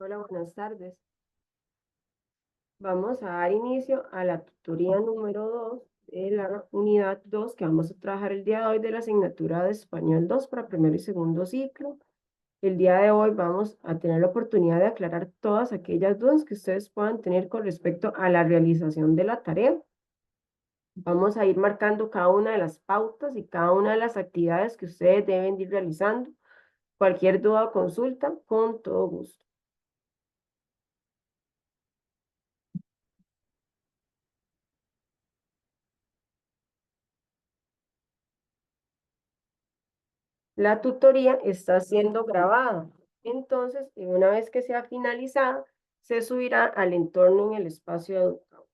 Hola, buenas tardes. Vamos a dar inicio a la tutoría número 2 de la unidad 2 que vamos a trabajar el día de hoy de la asignatura de Español 2 para primero y segundo ciclo. El día de hoy vamos a tener la oportunidad de aclarar todas aquellas dudas que ustedes puedan tener con respecto a la realización de la tarea. Vamos a ir marcando cada una de las pautas y cada una de las actividades que ustedes deben ir realizando. Cualquier duda o consulta, con todo gusto. La tutoría está siendo grabada. Entonces, una vez que sea finalizada, se subirá al entorno en el espacio educativo.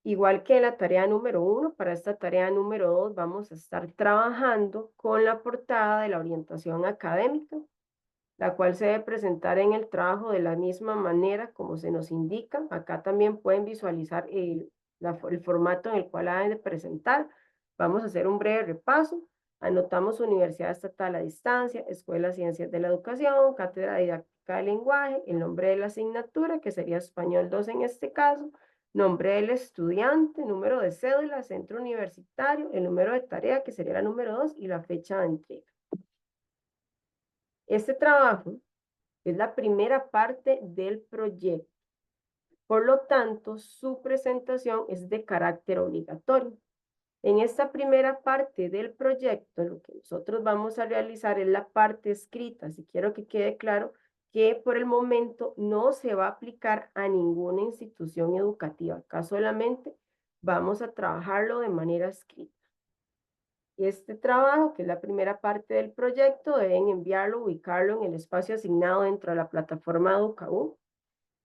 Igual que la tarea número 1, para esta tarea número 2 vamos a estar trabajando con la portada de la orientación académica, la cual se debe presentar en el trabajo de la misma manera como se nos indica. Acá también pueden visualizar el formato en el cual la deben de presentar. Vamos a hacer un breve repaso. Anotamos Universidad Estatal a Distancia, Escuela de Ciencias de la Educación, Cátedra Didáctica del Lenguaje, el nombre de la asignatura, que sería Español 2 en este caso, nombre del estudiante, número de cédula, centro universitario, el número de tarea, que sería la número 2, y la fecha de entrega. Este trabajo es la primera parte del proyecto. Por lo tanto, su presentación es de carácter obligatorio. En esta primera parte del proyecto, lo que nosotros vamos a realizar es la parte escrita. Si quiero que quede claro que por el momento no se va a aplicar a ninguna institución educativa. Acá solamente vamos a trabajarlo de manera escrita. Este trabajo, que es la primera parte del proyecto, deben enviarlo, ubicarlo en el espacio asignado dentro de la plataforma Educaú.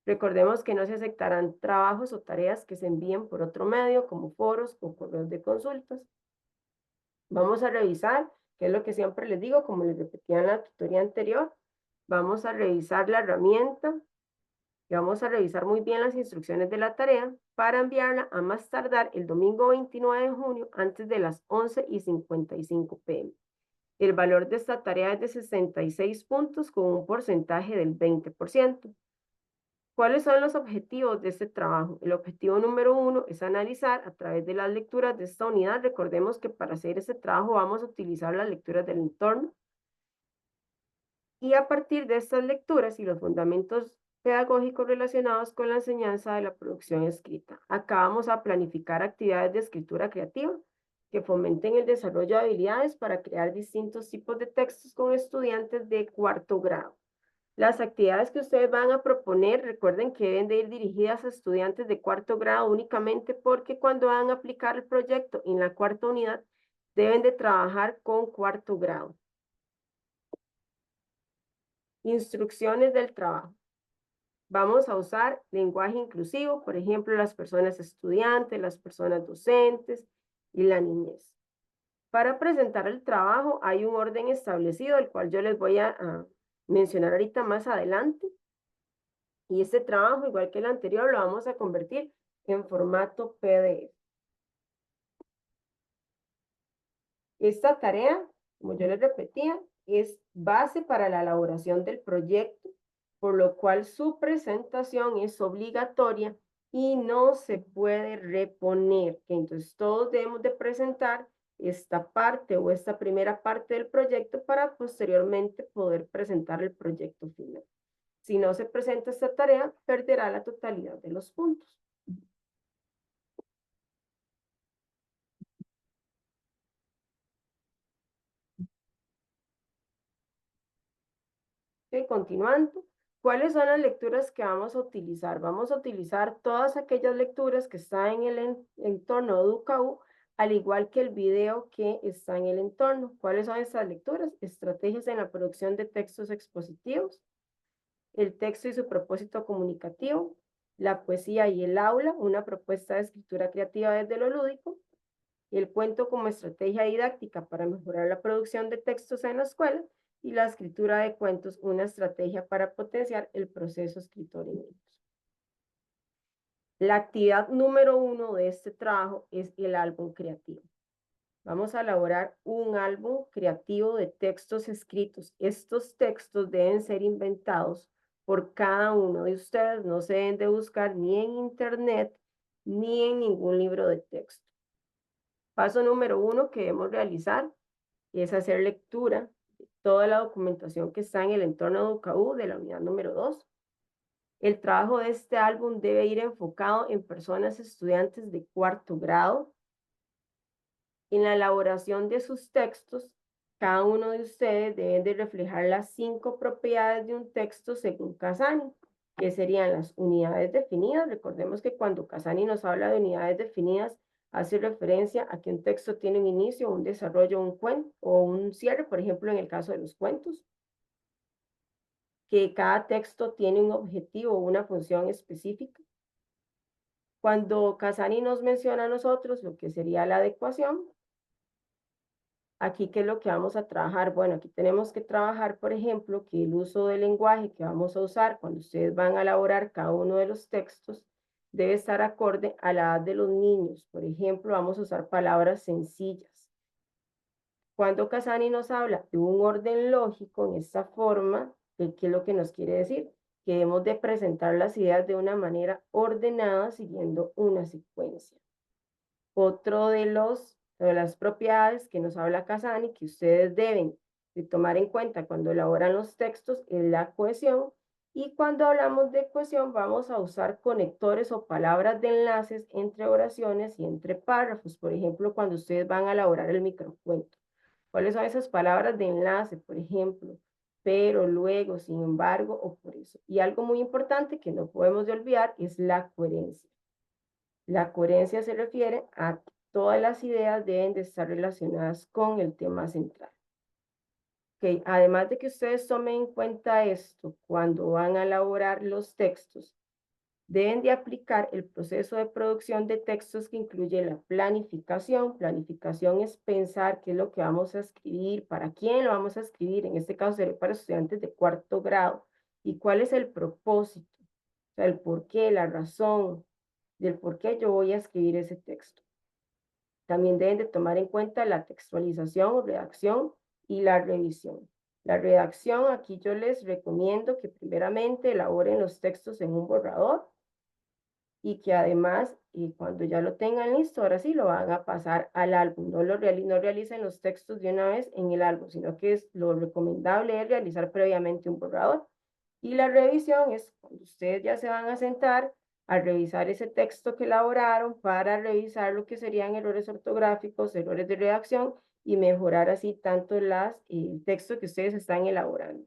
Recordemos que no se aceptarán trabajos o tareas que se envíen por otro medio, como foros o correos de consultas. Vamos a revisar, que es lo que siempre les digo, como les repetía en la tutoría anterior, vamos a revisar la herramienta y vamos a revisar muy bien las instrucciones de la tarea para enviarla a más tardar el domingo 29 de junio antes de las 11:55 p.m. El valor de esta tarea es de 66 puntos con un porcentaje del 20%. ¿Cuáles son los objetivos de este trabajo? El objetivo número 1 es analizar a través de las lecturas de esta unidad. Recordemos que para hacer este trabajo vamos a utilizar las lecturas del entorno. Y a partir de estas lecturas y los fundamentos pedagógicos relacionados con la enseñanza de la producción escrita, acá vamos a planificar actividades de escritura creativa que fomenten el desarrollo de habilidades para crear distintos tipos de textos con estudiantes de cuarto grado. Las actividades que ustedes van a proponer, recuerden que deben de ir dirigidas a estudiantes de cuarto grado únicamente porque cuando van a aplicar el proyecto en la cuarta unidad, deben de trabajar con cuarto grado. Instrucciones del trabajo. Vamos a usar lenguaje inclusivo, por ejemplo, las personas estudiantes, las personas docentes y la niñez. Para presentar el trabajo hay un orden establecido, el cual yo les voy a mencionar ahorita más adelante. Y este trabajo, igual que el anterior, lo vamos a convertir en formato PDF. Esta tarea, como yo les repetía, es base para la elaboración del proyecto, por lo cual su presentación es obligatoria y no se puede reponer. Entonces, todos debemos de presentar esta parte o esta primera parte del proyecto para posteriormente poder presentar el proyecto final. Si no se presenta esta tarea, perderá la totalidad de los puntos. Continuando, ¿cuáles son las lecturas que vamos a utilizar? Vamos a utilizar todas aquellas lecturas que están en el entorno de Educaú, al igual que el video que está en el entorno. ¿Cuáles son estas lecturas? Estrategias en la producción de textos expositivos, el texto y su propósito comunicativo, la poesía y el aula, una propuesta de escritura creativa desde lo lúdico, el cuento como estrategia didáctica para mejorar la producción de textos en la escuela y la escritura de cuentos, una estrategia para potenciar el proceso escritor en niños. La actividad número 1 de este trabajo es el álbum creativo. Vamos a elaborar un álbum creativo de textos escritos. Estos textos deben ser inventados por cada uno de ustedes. No se deben de buscar ni en internet ni en ningún libro de texto. Paso número 1 que debemos realizar es hacer lectura de toda la documentación que está en el entorno educativo de la unidad número 2. El trabajo de este álbum debe ir enfocado en personas estudiantes de 4º grado. En la elaboración de sus textos, cada uno de ustedes debe de reflejar las 5 propiedades de un texto según Casani, que serían las unidades definidas. Recordemos que cuando Casani nos habla de unidades definidas, hace referencia a que un texto tiene un inicio, un desarrollo, un cuento o un cierre, por ejemplo, en el caso de los cuentos. Que cada texto tiene un objetivo o una función específica. Cuando Casani nos menciona a nosotros lo que sería la adecuación, aquí, ¿qué es lo que vamos a trabajar? Bueno, aquí tenemos que trabajar, por ejemplo, que el uso del lenguaje que vamos a usar cuando ustedes van a elaborar cada uno de los textos debe estar acorde a la edad de los niños. Por ejemplo, vamos a usar palabras sencillas. Cuando Casani nos habla de un orden lógico en esta forma, ¿qué es lo que nos quiere decir? Que debemos de presentar las ideas de una manera ordenada siguiendo una secuencia. Otro de las propiedades que nos habla Casani, que ustedes deben de tomar en cuenta cuando elaboran los textos, es la cohesión. Y cuando hablamos de cohesión, vamos a usar conectores o palabras de enlaces entre oraciones y entre párrafos. Por ejemplo, cuando ustedes van a elaborar el microcuento. ¿Cuáles son esas palabras de enlace? Por ejemplo, pero, luego, sin embargo o por eso. Y algo muy importante que no podemos de olvidar es la coherencia. La coherencia se refiere a que todas las ideas deben de estar relacionadas con el tema central. Okay. Además de que ustedes tomen en cuenta esto cuando van a elaborar los textos, deben de aplicar el proceso de producción de textos que incluye la planificación. Planificación es pensar qué es lo que vamos a escribir, para quién lo vamos a escribir, en este caso sería para estudiantes de 4º grado, y cuál es el propósito, o sea, el por qué, la razón del por qué yo voy a escribir ese texto. También deben de tomar en cuenta la textualización o redacción y la revisión. La redacción, aquí yo les recomiendo que primeramente elaboren los textos en un borrador y que además, cuando ya lo tengan listo, ahora sí lo van a pasar al álbum. No realicen los textos de una vez en el álbum, sino que lo recomendable es realizar previamente un borrador. Y la revisión es cuando ustedes ya se van a sentar a revisar ese texto que elaboraron para revisar lo que serían errores ortográficos, errores de redacción y mejorar así tanto el texto que ustedes están elaborando.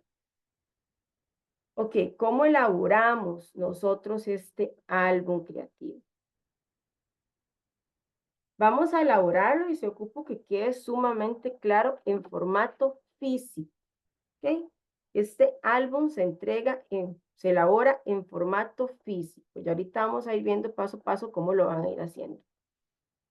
Ok, ¿cómo elaboramos nosotros este álbum creativo? Vamos a elaborarlo y se ocupa que quede sumamente claro en formato físico. ¿Ok? Este álbum se elabora en formato físico. Y ahorita vamos a ir viendo paso a paso cómo lo van a ir haciendo.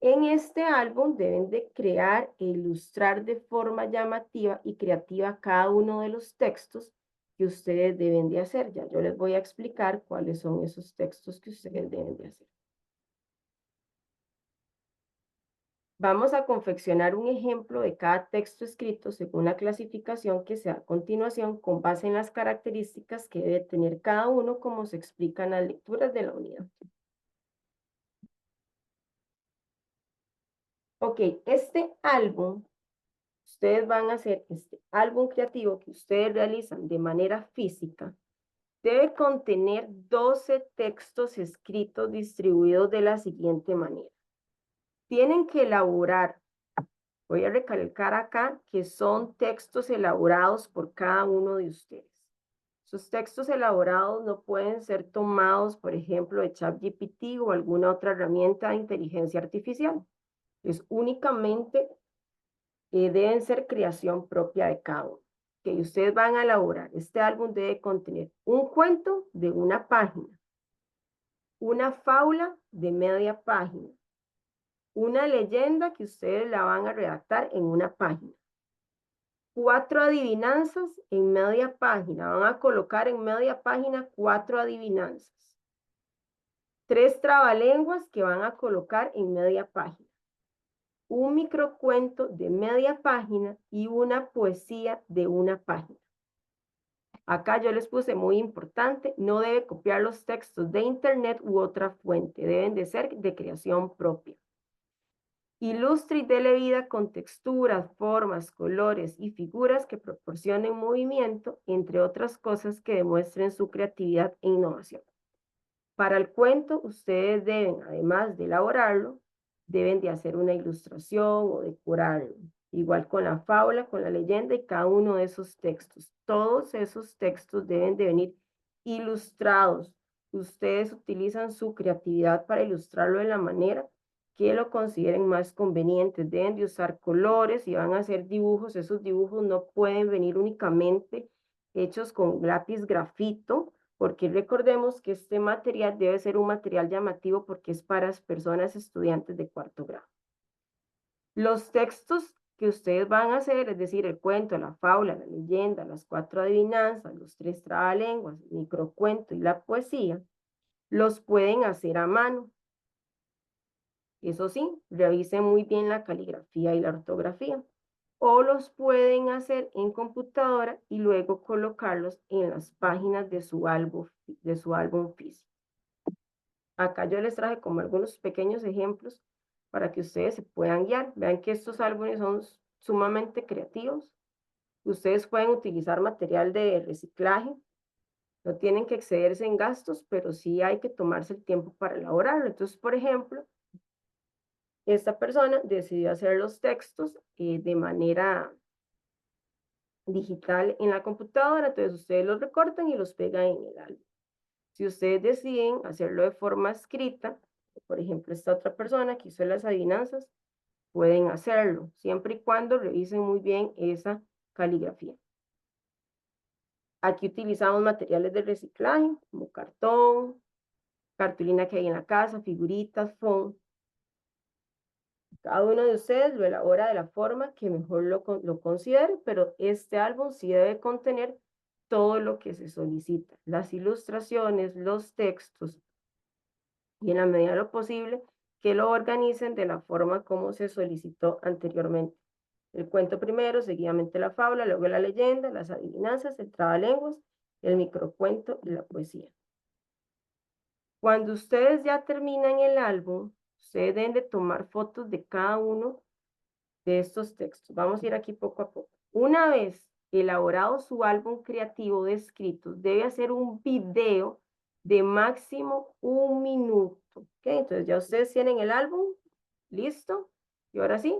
En este álbum deben de crear e ilustrar de forma llamativa y creativa cada uno de los textos que ustedes deben de hacer. Ya yo les voy a explicar cuáles son esos textos que ustedes deben de hacer. Vamos a confeccionar un ejemplo de cada texto escrito según la clasificación que se da a continuación con base en las características que debe tener cada uno como se explica en las lecturas de la unidad. Ok, este álbum, ustedes van a hacer este álbum creativo que ustedes realizan de manera física, debe contener 12 textos escritos distribuidos de la siguiente manera. Tienen que elaborar. Voy a recalcar acá que son textos elaborados por cada uno de ustedes. Sus textos elaborados no pueden ser tomados, por ejemplo, de ChatGPT o alguna otra herramienta de inteligencia artificial. Es únicamente deben ser creación propia de cada uno. Que ustedes van a elaborar. Este álbum debe contener un cuento de una página, una fábula de media página, una leyenda que ustedes la van a redactar en una página. 4 adivinanzas en media página. Van a colocar en media página 4 adivinanzas. 3 trabalenguas que van a colocar en media página. un microcuento de media página y una poesía de una página. Acá yo les puse muy importante, no debe copiar los textos de internet u otra fuente, deben de ser de creación propia. Ilustre y dele vida con texturas, formas, colores y figuras que proporcionen movimiento, entre otras cosas que demuestren su creatividad e innovación. Para el cuento, ustedes deben, además de elaborarlo, deben de hacer una ilustración o decorarlo. Igual con la fábula, con la leyenda y cada uno de esos textos. Todos esos textos deben de venir ilustrados. Ustedes utilizan su creatividad para ilustrarlo de la manera que lo consideren más conveniente. Deben de usar colores y van a hacer dibujos. Esos dibujos no pueden venir únicamente hechos con lápiz grafito, porque recordemos que este material debe ser un material llamativo porque es para las personas estudiantes de cuarto grado. Los textos que ustedes van a hacer, es decir, el cuento, la fábula, la leyenda, las 4 adivinanzas, los 3 trabalenguas, el microcuento y la poesía, los pueden hacer a mano. Eso sí, revisen muy bien la caligrafía y la ortografía. O los pueden hacer en computadora y luego colocarlos en las páginas de su álbum físico. Acá yo les traje como algunos pequeños ejemplos para que ustedes se puedan guiar. Vean que estos álbumes son sumamente creativos. Ustedes pueden utilizar material de reciclaje. No tienen que excederse en gastos, pero sí hay que tomarse el tiempo para elaborarlo. Entonces, por ejemplo, esta persona decidió hacer los textos de manera digital en la computadora, entonces ustedes los recortan y los pegan en el álbum. Si ustedes deciden hacerlo de forma escrita, por ejemplo, esta otra persona que hizo las adivinanzas, pueden hacerlo, siempre y cuando revisen muy bien esa caligrafía. Aquí utilizamos materiales de reciclaje, como cartón, cartulina que hay en la casa, figuritas, foam. Cada uno de ustedes lo elabora de la forma que mejor lo considere, pero este álbum sí debe contener todo lo que se solicita, las ilustraciones, los textos, y en la medida de lo posible que lo organicen de la forma como se solicitó anteriormente. El cuento primero, seguidamente la fábula, luego la leyenda, las adivinanzas, el trabalenguas, el microcuento y la poesía. Cuando ustedes ya terminan el álbum, ustedes deben de tomar fotos de cada uno de estos textos. Vamos a ir aquí poco a poco. Una vez elaborado su álbum creativo de escritos, debe hacer un video de máximo 1 minuto. ¿Okay? Entonces ya ustedes tienen el álbum, listo. Y ahora sí,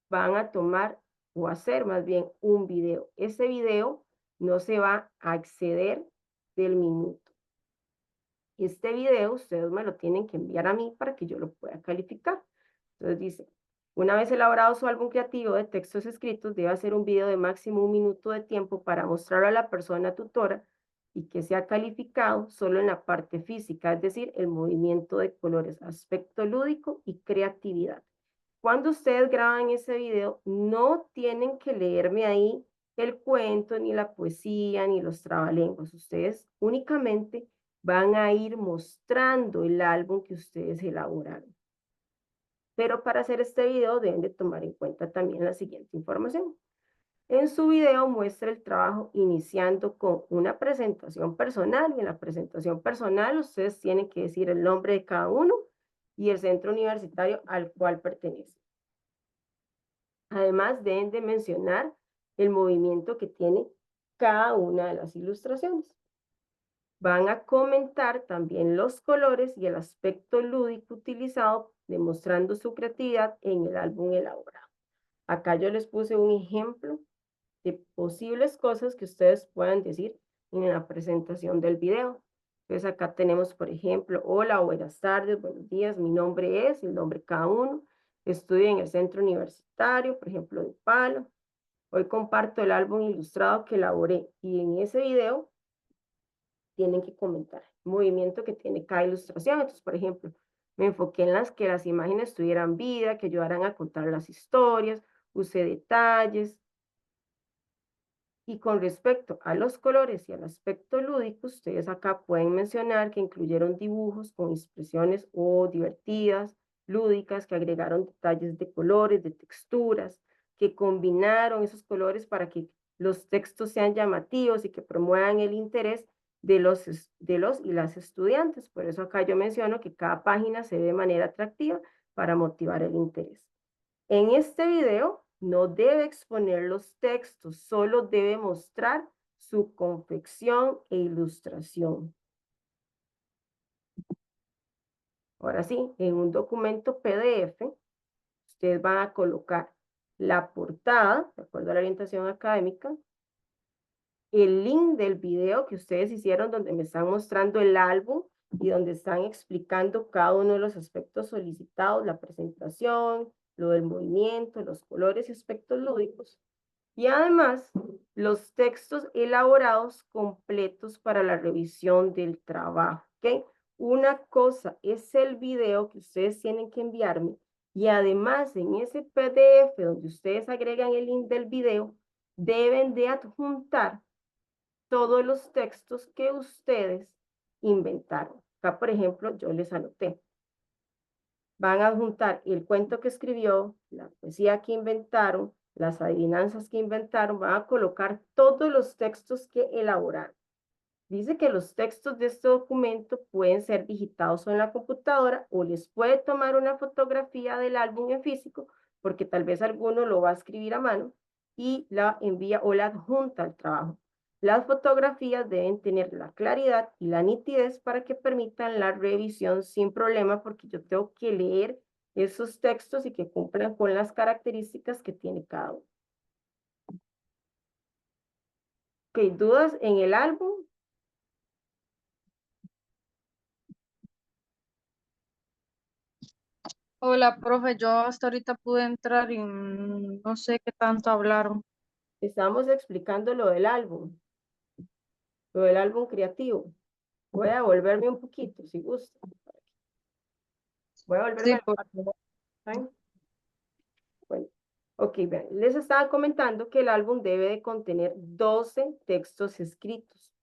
van a tomar o hacer más bien un video. Ese video no se va a exceder del minuto. Este video ustedes me lo tienen que enviar a mí para que yo lo pueda calificar. Entonces dice, una vez elaborado su álbum creativo de textos escritos, debe hacer un video de máximo 1 minuto de tiempo para mostrar a la persona tutora y que sea calificado solo en la parte física, es decir, el movimiento de colores, aspecto lúdico y creatividad. Cuando ustedes graban ese video, no tienen que leerme ahí el cuento, ni la poesía, ni los trabalenguas. Ustedes únicamente van a ir mostrando el álbum que ustedes elaboraron. Pero para hacer este video deben de tomar en cuenta también la siguiente información. En su video muestra el trabajo iniciando con una presentación personal, y en la presentación personal ustedes tienen que decir el nombre de cada uno y el centro universitario al cual pertenece. Además deben de mencionar el movimiento que tiene cada una de las ilustraciones. Van a comentar también los colores y el aspecto lúdico utilizado, demostrando su creatividad en el álbum elaborado. Acá yo les puse un ejemplo de posibles cosas que ustedes puedan decir en la presentación del video. Entonces acá tenemos, por ejemplo, hola, buenas tardes, buenos días, mi nombre es, el nombre de cada uno, estudio en el centro universitario, por ejemplo, de Palo. Hoy comparto el álbum ilustrado que elaboré y en ese video tienen que comentar el movimiento que tiene cada ilustración. Entonces, por ejemplo, me enfoqué en que las imágenes tuvieran vida, que ayudaran a contar las historias, usé detalles. Y con respecto a los colores y al aspecto lúdico, ustedes acá pueden mencionar que incluyeron dibujos con expresiones o divertidas, lúdicas, que agregaron detalles de colores, de texturas, que combinaron esos colores para que los textos sean llamativos y que promuevan el interés de los y las estudiantes. Por eso acá yo menciono que cada página se ve de manera atractiva para motivar el interés. En este video no debe exponer los textos, solo debe mostrar su confección e ilustración. Ahora sí, en un documento PDF, ustedes van a colocar la portada, de acuerdo a la orientación académica, el link del video que ustedes hicieron donde me están mostrando el álbum y donde están explicando cada uno de los aspectos solicitados, la presentación, lo del movimiento, los colores y aspectos lúdicos. Y además, los textos elaborados completos para la revisión del trabajo, ¿ok? Una cosa es el video que ustedes tienen que enviarme y además en ese PDF donde ustedes agregan el link del video, deben de adjuntar todos los textos que ustedes inventaron. Acá, por ejemplo, yo les anoté. Van a adjuntar el cuento que escribió, la poesía que inventaron, las adivinanzas que inventaron, van a colocar todos los textos que elaboraron. Dice que los textos de este documento pueden ser digitados o en la computadora o les puede tomar una fotografía del álbum en físico, porque tal vez alguno lo va a escribir a mano y la envía o la adjunta al trabajo. Las fotografías deben tener la claridad y la nitidez para que permitan la revisión sin problema, porque yo tengo que leer esos textos y que cumplan con las características que tiene cada uno. Ok, ¿dudas en el álbum? Hola, profe, yo hasta ahorita pude entrar y no sé qué tanto hablaron. Estamos explicando lo del álbum creativo. Voy a volverme un poquito, si gusta. Voy a volverme Sí, a la página. ¿Saben? Bueno, ok, vean, les estaba comentando que el álbum debe de contener 12 textos escritos.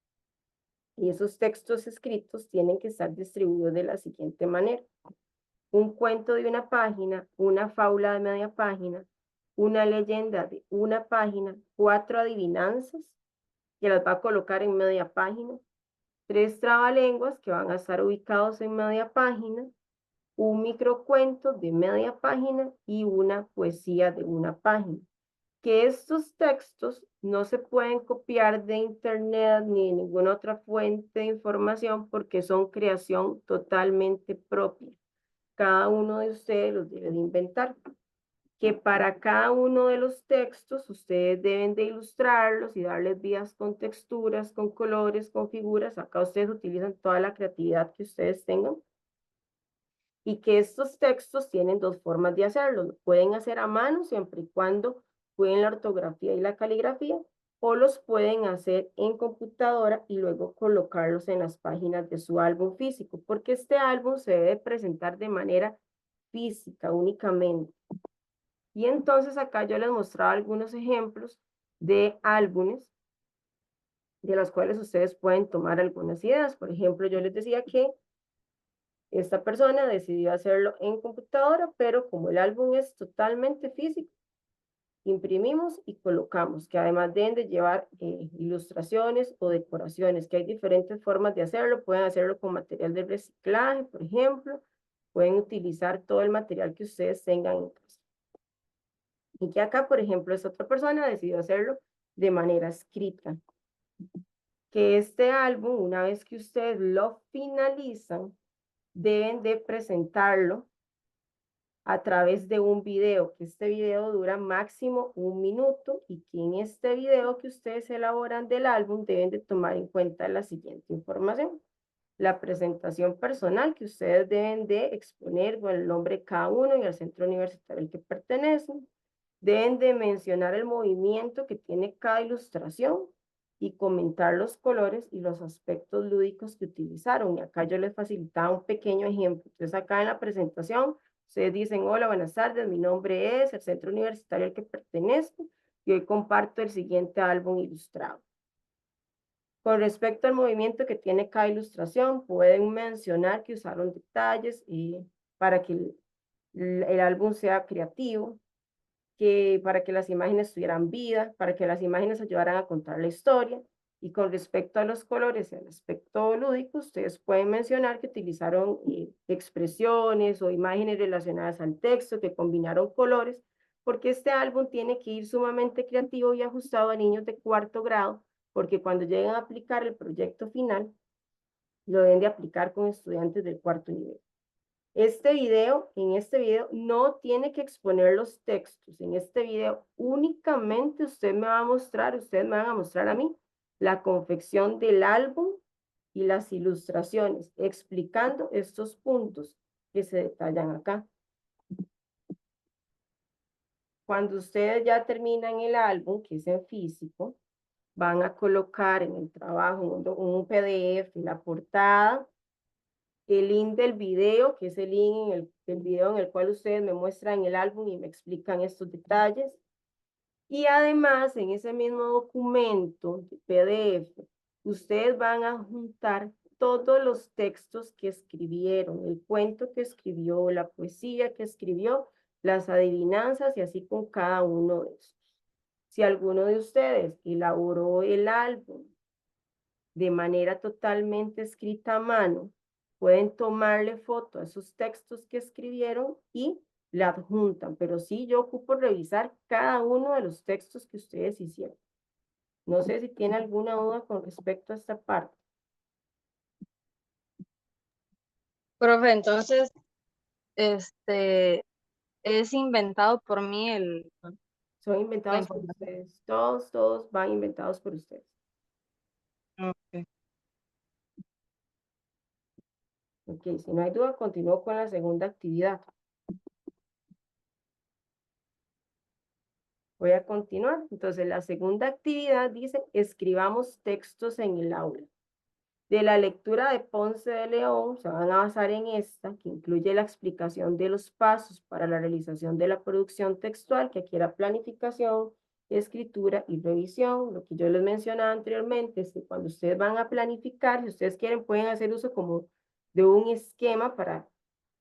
Y esos textos escritos tienen que estar distribuidos de la siguiente manera. Un cuento de una página, una fábula de media página, una leyenda de una página, 4 adivinanzas, que las va a colocar en media página, 3 trabalenguas que van a estar ubicados en media página, un microcuento de media página y una poesía de una página. Que estos textos no se pueden copiar de internet ni de ninguna otra fuente de información porque son creación totalmente propia. Cada uno de ustedes los debe de inventar. Que para cada uno de los textos ustedes deben de ilustrarlos y darles vías con texturas, con colores, con figuras. Acá ustedes utilizan toda la creatividad que ustedes tengan. Y que estos textos tienen dos formas de hacerlo. Lo pueden hacer a mano siempre y cuando cuiden la ortografía y la caligrafía, o los pueden hacer en computadora y luego colocarlos en las páginas de su álbum físico, porque este álbum se debe presentar de manera física únicamente. Y entonces acá yo les mostraba algunos ejemplos de álbumes de los cuales ustedes pueden tomar algunas ideas. Por ejemplo, yo les decía que esta persona decidió hacerlo en computadora, pero como el álbum es totalmente físico, imprimimos y colocamos, que además deben de llevar ilustraciones o decoraciones, que hay diferentes formas de hacerlo. Pueden hacerlo con material de reciclaje, por ejemplo. Pueden utilizar todo el material que ustedes tengan en casa. Y que acá, por ejemplo, esta otra persona decidió hacerlo de manera escrita. Que este álbum, una vez que ustedes lo finalizan, deben de presentarlo a través de un video, que este video dura máximo 1 minuto y que en este video que ustedes elaboran del álbum deben de tomar en cuenta la siguiente información. La presentación personal que ustedes deben de exponer con el nombre de cada uno y el centro universitario al que pertenecen. Deben de mencionar el movimiento que tiene cada ilustración y comentar los colores y los aspectos lúdicos que utilizaron. Y acá yo les facilitaba un pequeño ejemplo. Entonces acá en la presentación ustedes dicen: hola, buenas tardes, mi nombre es el centro universitario al que pertenezco y hoy comparto el siguiente álbum ilustrado. Con respecto al movimiento que tiene cada ilustración, pueden mencionar que usaron detalles para que el álbum sea creativo, para que las imágenes tuvieran vida, para que las imágenes ayudaran a contar la historia. Y con respecto a los colores y al aspecto lúdico, ustedes pueden mencionar que utilizaron expresiones o imágenes relacionadas al texto, que combinaron colores, porque este álbum tiene que ir sumamente creativo y ajustado a niños de 4º grado, porque cuando lleguen a aplicar el proyecto final, lo deben de aplicar con estudiantes del 4º nivel. En este video no tiene que exponer los textos. En este video únicamente ustedes me van a mostrar a mí la confección del álbum y las ilustraciones, explicando estos puntos que se detallan acá. Cuando ustedes ya terminan el álbum, que es en físico, van a colocar en el trabajo un PDF, la portada, el link del video, que es el link del video en el cual ustedes me muestran el álbum y me explican estos detalles. Y además, en ese mismo documento de PDF, ustedes van a juntar todos los textos que escribieron, el cuento que escribió, la poesía que escribió, las adivinanzas y así con cada uno de esos. Si alguno de ustedes elaboró el álbum de manera totalmente escrita a mano, pueden tomarle foto a esos textos que escribieron y la adjuntan, pero sí yo ocupo revisar cada uno de los textos que ustedes hicieron. No sé si tiene alguna duda con respecto a esta parte. Profe, entonces, es inventado por mí Son la inventados por información. ustedes. Todos van inventados por ustedes. Ok. Ok, si no hay duda, continúo con la segunda actividad. Voy a continuar. Entonces, la segunda actividad dice, escribamos textos en el aula. De la lectura de Ponce de León, se van a basar en esta, que incluye la explicación de los pasos para la realización de la producción textual, que aquí era planificación, escritura y revisión. Lo que yo les mencionaba anteriormente es que cuando ustedes van a planificar, si ustedes quieren, pueden hacer uso como de un esquema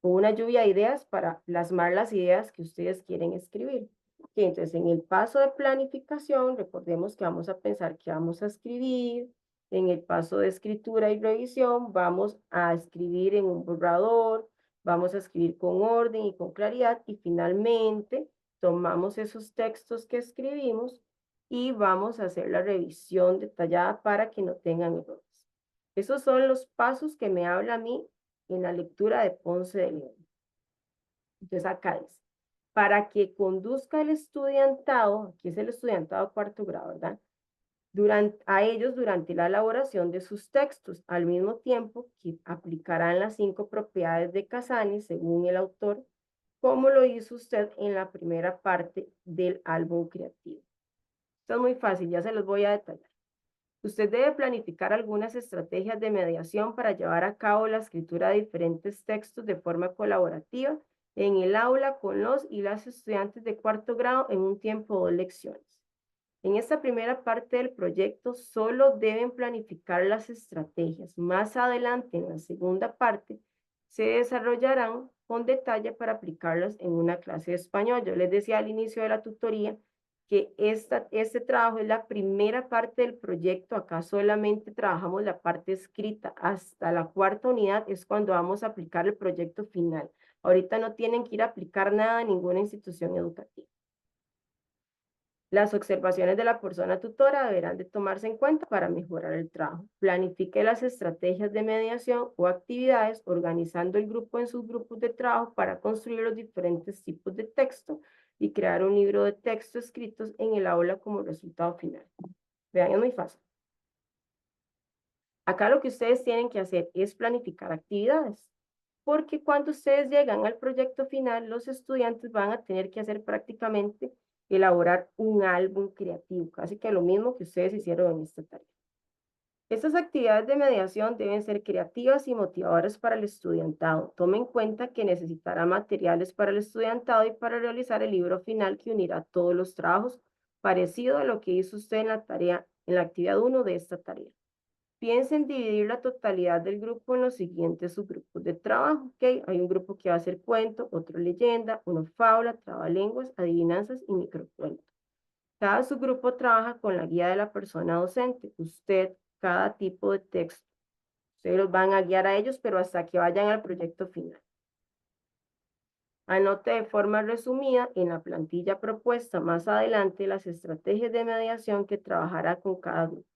o una lluvia de ideas para plasmar las ideas que ustedes quieren escribir. Entonces, en el paso de planificación, recordemos que vamos a pensar que vamos a escribir. En el paso de escritura y revisión, vamos a escribir en un borrador, vamos a escribir con orden y con claridad, y finalmente tomamos esos textos que escribimos y vamos a hacer la revisión detallada para que no tengan errores. Esos son los pasos que me habla a mí en la lectura de Ponce de León. Entonces acá dice, para que conduzca el estudiantado, aquí es el estudiantado 4º grado, ¿verdad? A ellos durante la elaboración de sus textos, al mismo tiempo que aplicarán las 5 propiedades de Casani, según el autor, como lo hizo usted en la primera parte del álbum creativo. Esto es muy fácil, ya se los voy a detallar. Usted debe planificar algunas estrategias de mediación para llevar a cabo la escritura de diferentes textos de forma colaborativa en el aula con los y las estudiantes de 4º grado en un tiempo de 2 lecciones. En esta primera parte del proyecto solo deben planificar las estrategias. Más adelante, en la segunda parte, se desarrollarán con detalle para aplicarlas en una clase de español. Yo les decía al inicio de la tutoría que este trabajo es la primera parte del proyecto. Acá solamente trabajamos la parte escrita. Hasta la 4ª unidad es cuando vamos a aplicar el proyecto final. Ahorita no tienen que ir a aplicar nada en ninguna institución educativa. Las observaciones de la persona tutora deberán de tomarse en cuenta para mejorar el trabajo. Planifique las estrategias de mediación o actividades, organizando el grupo en sus grupos de trabajo para construir los diferentes tipos de texto y crear un libro de texto escritos en el aula como resultado final. Vean, es muy fácil. Acá lo que ustedes tienen que hacer es planificar actividades, porque cuando ustedes llegan al proyecto final, los estudiantes van a tener que hacer prácticamente elaborar un álbum creativo, casi que lo mismo que ustedes hicieron en esta tarea. Estas actividades de mediación deben ser creativas y motivadoras para el estudiantado. Tome en cuenta que necesitará materiales para el estudiantado y para realizar el libro final que unirá todos los trabajos, parecido a lo que hizo usted en la actividad 1 de esta tarea. Piensen dividir la totalidad del grupo en los siguientes subgrupos de trabajo, ¿ok? Hay un grupo que va a hacer cuento, otro leyenda, uno fábula, trabalenguas, adivinanzas y microcuento. Cada subgrupo trabaja con la guía de la persona docente. Usted, cada tipo de texto. Ustedes los van a guiar a ellos, pero hasta que vayan al proyecto final. Anote de forma resumida en la plantilla propuesta más adelante las estrategias de mediación que trabajará con cada grupo.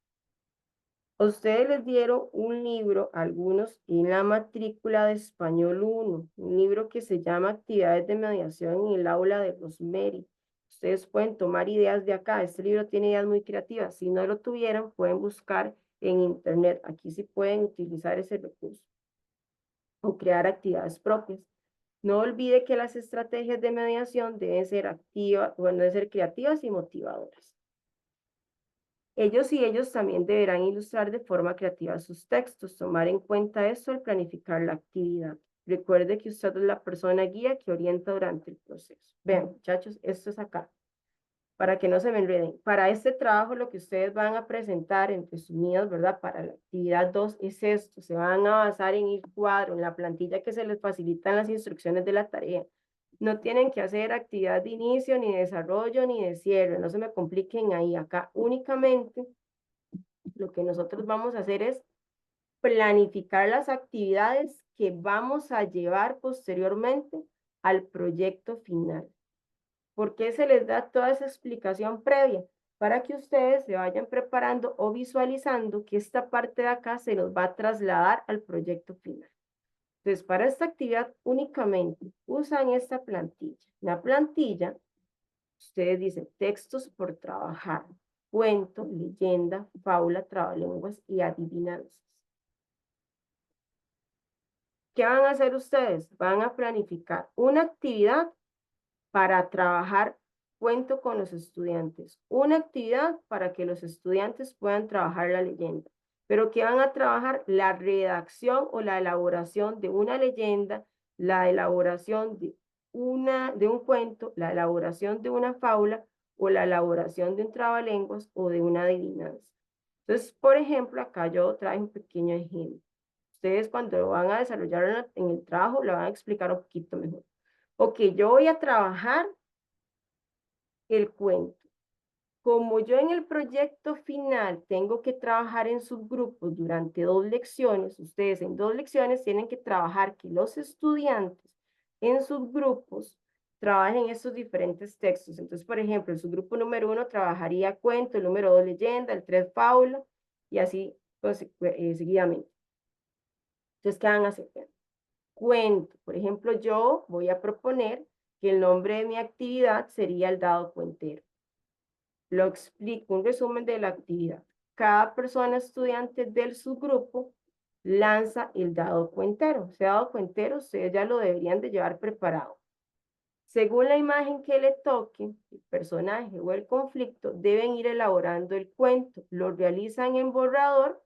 A ustedes les dieron un libro, algunos, en la matrícula de Español 1, un libro que se llama Actividades de Mediación en el aula de Rosemary. Ustedes pueden tomar ideas de acá. Este libro tiene ideas muy creativas. Si no lo tuvieran, pueden buscar en internet. Aquí sí pueden utilizar ese recurso o crear actividades propias. No olvide que las estrategias de mediación deben ser activas, bueno, deben ser creativas y motivadoras. Ellos también deberán ilustrar de forma creativa sus textos, tomar en cuenta esto al planificar la actividad. Recuerde que usted es la persona guía que orienta durante el proceso. Vean, muchachos, esto es acá, para que no se me enreden. Para este trabajo, lo que ustedes van a presentar, en resumidas, ¿verdad? Para la actividad 2 es esto. Se van a basar en el cuadro, en la plantilla que se les facilitan las instrucciones de la tarea. No tienen que hacer actividad de inicio, ni de desarrollo, ni de cierre. No se me compliquen ahí. Acá únicamente lo que nosotros vamos a hacer es planificar las actividades que vamos a llevar posteriormente al proyecto final. ¿Por qué se les da toda esa explicación previa? Para que ustedes se vayan preparando o visualizando que esta parte de acá se nos va a trasladar al proyecto final. Entonces, para esta actividad únicamente usan esta plantilla. La plantilla, ustedes dicen textos por trabajar, cuento, leyenda, fábula, trabalenguas y adivinanzas. ¿Qué van a hacer ustedes? Van a planificar una actividad para trabajar cuento con los estudiantes, una actividad para que los estudiantes puedan trabajar la leyenda, pero que van a trabajar la redacción o la elaboración de una leyenda, la elaboración de un cuento, la elaboración de una fábula o la elaboración de un trabalenguas o de una adivinanza. Entonces, por ejemplo, acá yo traigo un pequeño ejemplo. Ustedes cuando lo van a desarrollar en el trabajo, lo van a explicar un poquito mejor. Ok, yo voy a trabajar el cuento. Como yo en el proyecto final tengo que trabajar en subgrupos durante 2 lecciones, ustedes en 2 lecciones tienen que trabajar que los estudiantes en subgrupos trabajen estos diferentes textos. Entonces, por ejemplo, el subgrupo número 1 trabajaría cuento, el número 2 leyenda, el 3 fábula y así seguidamente. Entonces, ¿qué van a hacer? Cuento. Por ejemplo, yo voy a proponer que el nombre de mi actividad sería el dado cuentero. Lo explico, un resumen de la actividad. Cada persona estudiante del subgrupo lanza el dado cuentero. Ese dado cuentero ustedes ya lo deberían de llevar preparado. Según la imagen que le toque, el personaje o el conflicto, deben ir elaborando el cuento. Lo realizan en borrador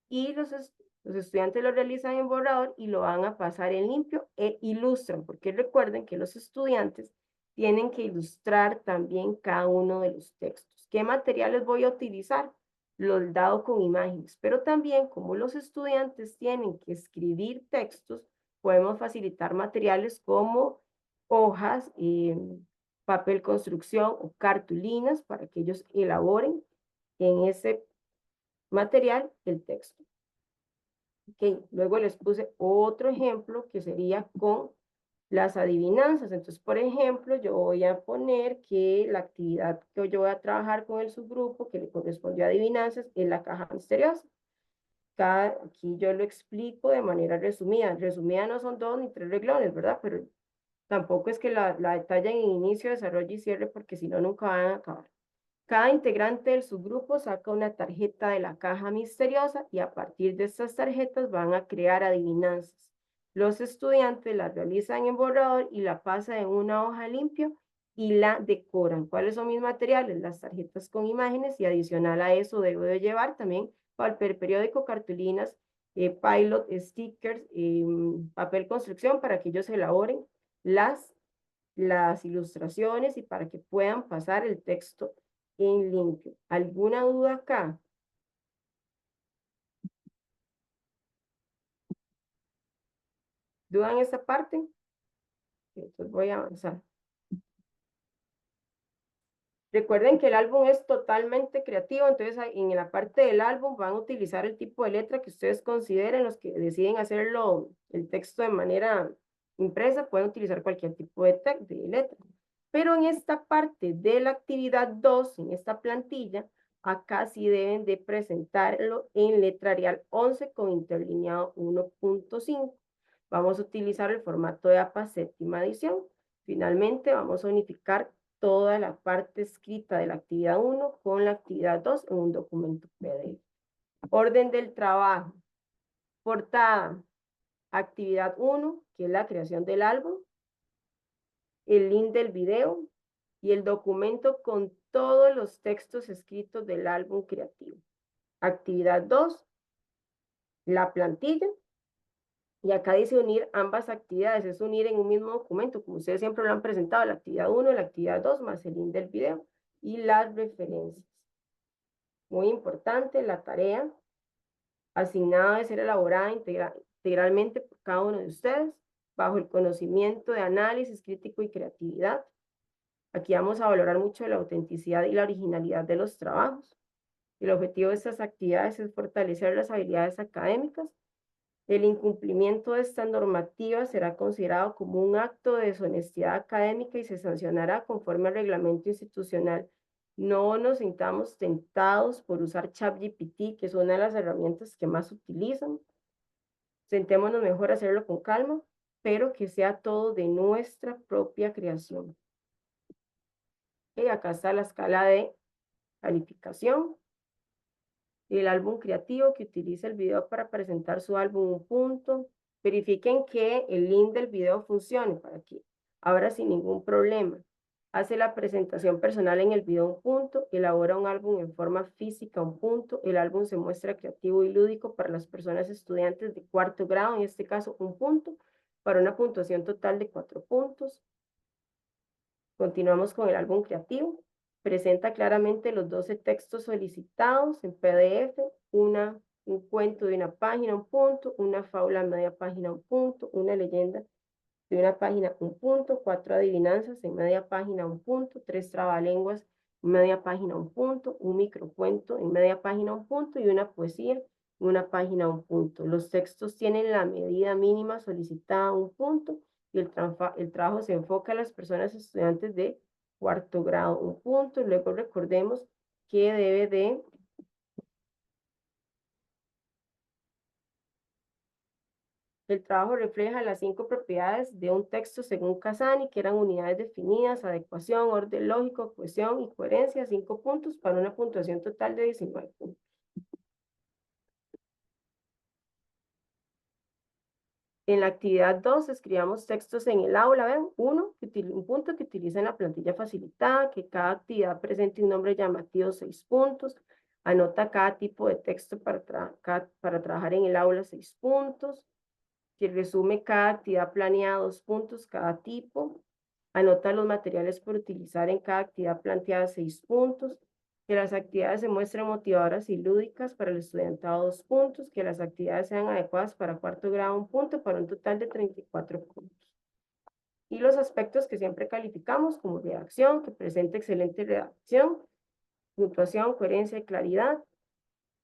y los estudiantes lo realizan en borrador y lo van a pasar en limpio e ilustran, porque recuerden que los estudiantes tienen que ilustrar también cada uno de los textos. ¿Qué materiales voy a utilizar? Los dados con imágenes, pero también como los estudiantes tienen que escribir textos, podemos facilitar materiales como hojas, papel construcción o cartulinas para que ellos elaboren en ese material el texto. Okay. Luego les puse otro ejemplo que sería con las adivinanzas. Entonces, por ejemplo, yo voy a poner que la actividad que yo voy a trabajar con el subgrupo que le correspondió a adivinanzas es la caja misteriosa. Aquí yo lo explico de manera resumida. Resumida no son 2 ni 3 reglones, ¿verdad? Pero tampoco es que la detallen en inicio, desarrollo y cierre porque si no, nunca van a acabar. Cada integrante del subgrupo saca una tarjeta de la caja misteriosa y a partir de estas tarjetas van a crear adivinanzas. Los estudiantes las realizan en borrador y la pasan en una hoja limpia y la decoran. ¿Cuáles son mis materiales? Las tarjetas con imágenes y adicional a eso debo de llevar también papel periódico, cartulinas, pilot, stickers, papel construcción para que ellos elaboren las ilustraciones y para que puedan pasar el texto en limpio. ¿Alguna duda acá? ¿Dudan en esta parte? Entonces voy a avanzar. Recuerden que el álbum es totalmente creativo, entonces en la parte del álbum van a utilizar el tipo de letra que ustedes consideren. Los que deciden hacerlo, el texto de manera impresa, pueden utilizar cualquier tipo de letra. Pero en esta parte de la actividad 2, en esta plantilla, acá sí deben de presentarlo en letra Arial 11 con interlineado 1.5. Vamos a utilizar el formato de APA séptima edición. Finalmente, vamos a unificar toda la parte escrita de la actividad 1 con la actividad 2 en un documento PDF. Orden del trabajo. Portada. Actividad 1, que es la creación del álbum. El link del video y el documento con todos los textos escritos del álbum creativo. Actividad 2, la plantilla. Y acá dice unir ambas actividades, es unir en un mismo documento, como ustedes siempre lo han presentado, la actividad 1, la actividad 2, más el link del video y las referencias. Muy importante, la tarea asignada debe ser elaborada integralmente por cada uno de ustedes, bajo el conocimiento de análisis crítico y creatividad. Aquí vamos a valorar mucho la autenticidad y la originalidad de los trabajos. El objetivo de estas actividades es fortalecer las habilidades académicas. El incumplimiento de esta normativa será considerado como un acto de deshonestidad académica y se sancionará conforme al reglamento institucional. No nos sintamos tentados por usar ChatGPT, que es una de las herramientas que más utilizan. Sentémonos mejor a hacerlo con calma, pero que sea todo de nuestra propia creación. Y acá está la escala de calificación. El álbum creativo que utiliza el video para presentar su álbum, un punto. Verifiquen que el link del video funcione para que ahora sin ningún problema. Hace la presentación personal en el video, un punto. Elabora un álbum en forma física, un punto. El álbum se muestra creativo y lúdico para las personas estudiantes de cuarto grado, en este caso un punto, para una puntuación total de 4 puntos. Continuamos con el álbum creativo. Presenta claramente los 12 textos solicitados en PDF, un cuento de una página, un punto, una fábula media página, un punto, una leyenda de una página, un punto, 4 adivinanzas en media página, un punto, 3 trabalenguas en media página, un punto, un microcuento en media página, un punto y una poesía en una página, un punto. Los textos tienen la medida mínima solicitada, un punto, y el trabajo se enfoca a las personas estudiantes de cuarto grado, un punto. Luego recordemos que debe de el trabajo refleja las 5 propiedades de un texto según Casani, que eran unidades definidas, adecuación, orden lógico, cohesión y coherencia, 5 puntos para una puntuación total de 19 puntos. En la actividad 2, escribamos textos en el aula, ¿ven? Un punto que utiliza en la plantilla facilitada, que cada actividad presente un nombre llamativo, 6 puntos. Anota cada tipo de texto para trabajar en el aula, 6 puntos. Que resume cada actividad planeada, 2 puntos cada tipo. Anota los materiales por utilizar en cada actividad planteada, 6 puntos. Que las actividades se muestren motivadoras y lúdicas para el estudiantado, 2 puntos. Que las actividades sean adecuadas para cuarto grado, 1 punto, para un total de 34 puntos. Y los aspectos que siempre calificamos como redacción, que presente excelente redacción, puntuación, coherencia y claridad,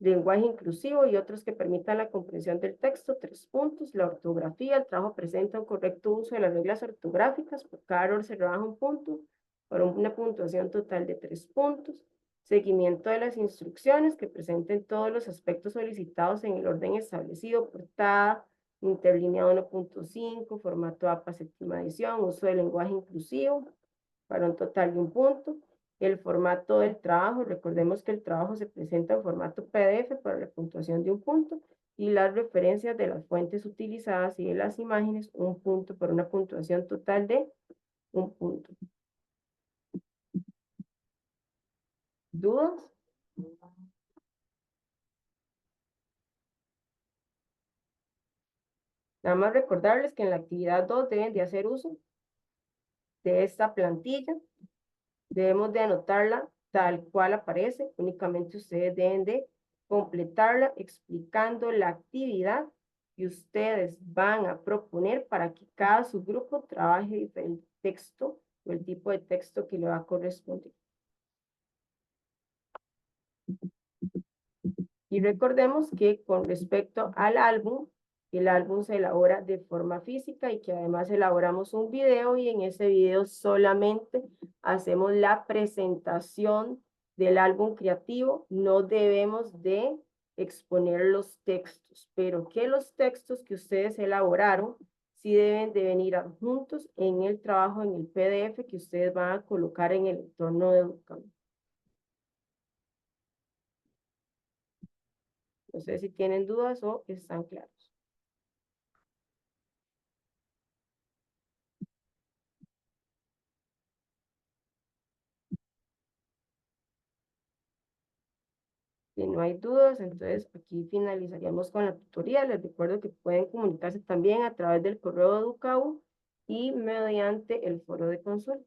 lenguaje inclusivo y otros que permitan la comprensión del texto, 3 puntos. La ortografía, el trabajo presenta un correcto uso de las reglas ortográficas, por cada error se rebaja 1 punto, para una puntuación total de 3 puntos. Seguimiento de las instrucciones, que presenten todos los aspectos solicitados en el orden establecido, portada, interlineado 1.5, formato APA séptima edición, uso del lenguaje inclusivo, para un total de 1 punto. El formato del trabajo, recordemos que el trabajo se presenta en formato PDF para la puntuación de 1 punto, y las referencias de las fuentes utilizadas y de las imágenes, 1 punto por una puntuación total de 1 punto. ¿Dudas? Nada más recordarles que en la actividad 2 deben de hacer uso de esta plantilla. Debemos de anotarla tal cual aparece. Únicamente ustedes deben de completarla explicando la actividad que ustedes van a proponer para que cada subgrupo trabaje el texto o el tipo de texto que le va a corresponder. Y recordemos que con respecto al álbum, el álbum se elabora de forma física y que además elaboramos un video y en ese video solamente hacemos la presentación del álbum creativo. No debemos de exponer los textos, pero que los textos que ustedes elaboraron sí deben de venir adjuntos en el trabajo, en el PDF que ustedes van a colocar en el entorno de Educam. No sé si tienen dudas o están claros. Si no hay dudas, entonces aquí finalizaríamos con la tutoría. Les recuerdo que pueden comunicarse también a través del correo de Educau y mediante el foro de consultas.